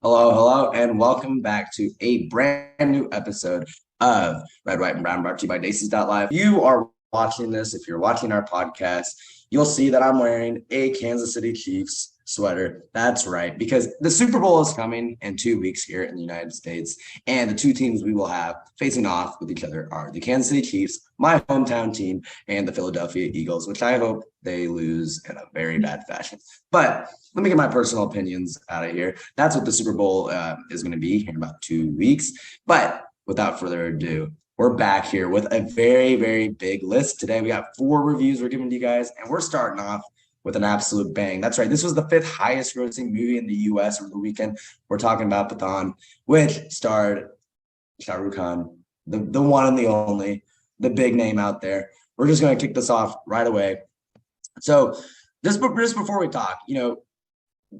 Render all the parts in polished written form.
Hello, and welcome back to a brand new episode of Red, White, and Brown, brought to you by Daces.live. You are watching this, if you're watching our podcast, you'll see that I'm wearing a Kansas City Chiefs sweater. That's right, because the Super Bowl is coming in 2 weeks here in the United States, and the two teams we will have facing off with each other are the Kansas City Chiefs, my hometown team, and the Philadelphia Eagles, which I hope they lose in a very bad fashion. But let me get my personal opinions out of here. That's what the Super Bowl is going to be here in about 2 weeks. But without further ado, we're back here with a very, very big list. Today, we got 4 reviews we're giving to you guys, and we're starting off with an absolute bang. That's right. This was the 5th highest grossing movie in the U.S. over the weekend. We're talking about Pathaan, which starred Shah Rukh Khan, the one and the only, the big name out there. We're just going to kick this off right away. So just before we talk,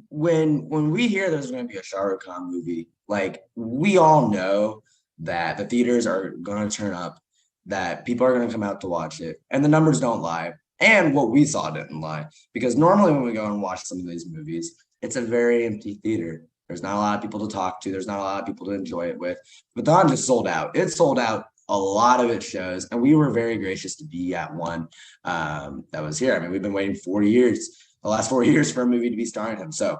when we hear there's going to be a Shah Rukh Khan movie, like we all know that the theaters are going to turn up, that people are going to come out to watch it, and the numbers don't lie. And what we saw didn't lie, because normally when we go and watch some of these movies, it's a very empty theater. There's not a lot of people to talk to. There's not a lot of people to enjoy it with. But the Hunt just sold out. It sold out a lot of its shows, and we were very gracious to be at one that was here. I mean, we've been waiting 40 years, the last 4 years, for a movie to be starring him. So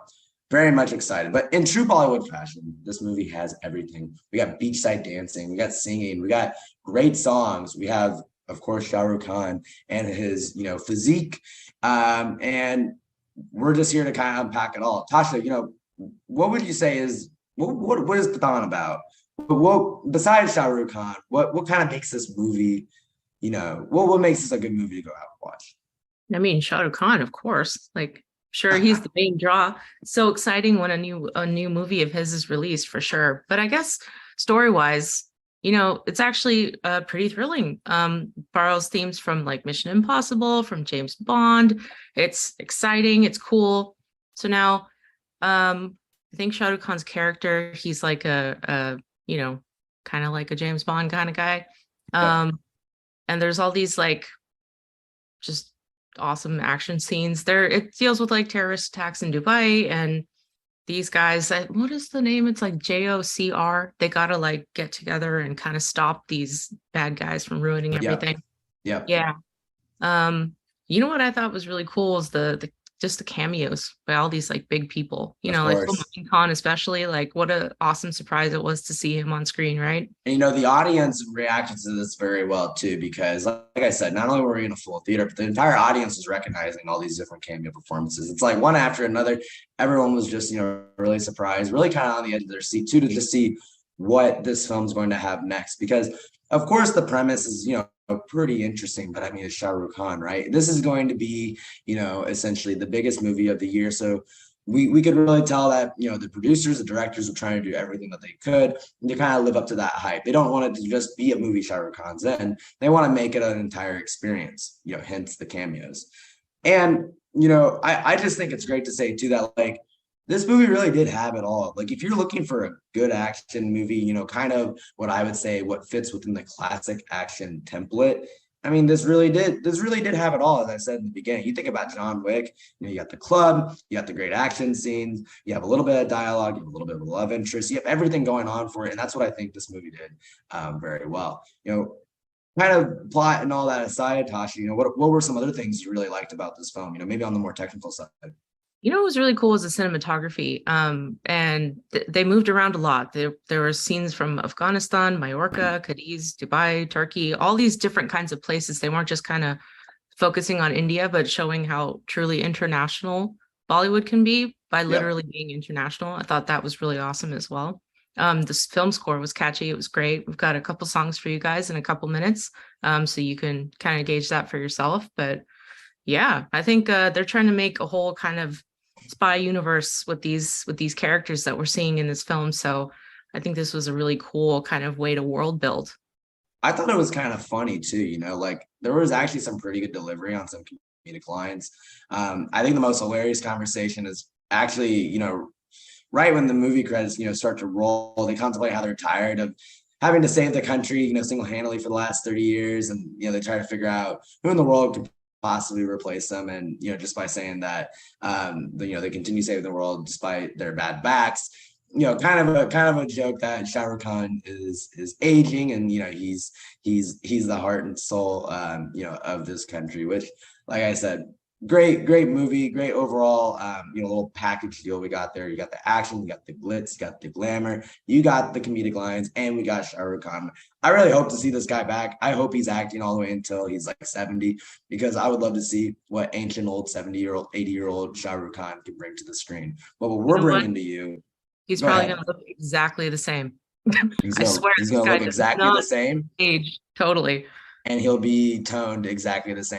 very much excited. But in true Bollywood fashion, this movie has everything. We got beachside dancing, we got singing, we got great songs. We have, of course, Shah Rukh Khan and his, physique. And we're just here to kind of unpack it all. Tasha, what would you say is what is Pathaan about? What besides Shah Rukh Khan, what kind of makes this movie, what makes this a good movie to go out and watch? I mean, Shah Rukh Khan, of course. Like, sure, he's the main draw. So exciting when a new movie of his is released, for sure. But I guess story-wise, it's actually pretty thrilling. Borrows themes from like Mission Impossible, from James Bond. It's exciting, it's cool. So now, I think Shah Rukh Khan's character, he's like a kind of like a James Bond kind of guy. Yeah. And there's all these like just awesome action scenes there. It deals with like terrorist attacks in Dubai, and these guys, what is the name? It's like JOCR. They gotta like get together and kind of stop these bad guys from ruining Yep. everything. Yep. Yeah. um you know what I thought was really cool is the just the cameos by all these like big people, Of like course. Salman Khan, especially. Like, what a awesome surprise it was to see him on screen, right? And the audience reacted to this very well too, because like I said, not only were we in a full theater, but the entire audience was recognizing all these different cameo performances. It's like one after another. Everyone was just, really surprised, really kind of on the edge of their seat too, to just see what this film's going to have next. Because of course the premise is, pretty interesting, but I mean, it's Shah Rukh Khan, right? This is going to be, essentially the biggest movie of the year. So we could really tell that, the producers, the directors are trying to do everything that they could to kind of live up to that hype. They don't want it to just be a movie Shah Rukh Khan's in. They want to make it an entire experience, hence the cameos. And, I just think it's great to say too that like this movie really did have it all. Like if you're looking for a good action movie, kind of what I would say what fits within the classic action template. I mean, this really did have it all, as I said in the beginning. You think about John Wick, you got the club, you got the great action scenes, you have a little bit of dialogue, you have a little bit of a love interest, you have everything going on for it. And that's what I think this movie did very well. Kind of plot and all that aside, Tasha, what were some other things you really liked about this film? Maybe on the more technical side. What was really cool was the cinematography. And they moved around a lot. There were scenes from Afghanistan, Mallorca, Cadiz, Dubai, Turkey, all these different kinds of places. They weren't just kind of focusing on India, but showing how truly international Bollywood can be by Yeah. literally being international. I thought that was really awesome as well. This film score was catchy. It was great. We've got a couple songs for you guys in a couple minutes, so you can kind of gauge that for yourself. But yeah, I think they're trying to make a whole kind of spy universe with these characters that we're seeing in this film. So I think this was a really cool kind of way to world build. I thought it was kind of funny too, like there was actually some pretty good delivery on some comedic lines. I think the most hilarious conversation is actually, right when the movie credits, start to roll, they contemplate how they're tired of having to save the country, single-handedly for the last 30 years. And, they try to figure out who in the world could possibly replace them. And, just by saying that, they continue saving the world despite their bad backs. kind of a joke that Shah Rukh Khan is aging, and he's the heart and soul, of this country. Which, like I said, great movie, great overall, little package deal we got there. You got the action, you got the glitz, you got the glamour, you got the comedic lines, and we got Shah Rukh Khan. I really hope to see this guy back. I hope he's acting all the way until he's like 70, because I would love to see what ancient old 70-year-old, 80-year-old Shah Rukh Khan can bring to the screen. But what You we're know what? bringing to you. He's Go probably ahead. going to look exactly the same. He's I gonna swear he's this gonna guy look does exactly the not same, age. Totally. and he'll be toned exactly the same.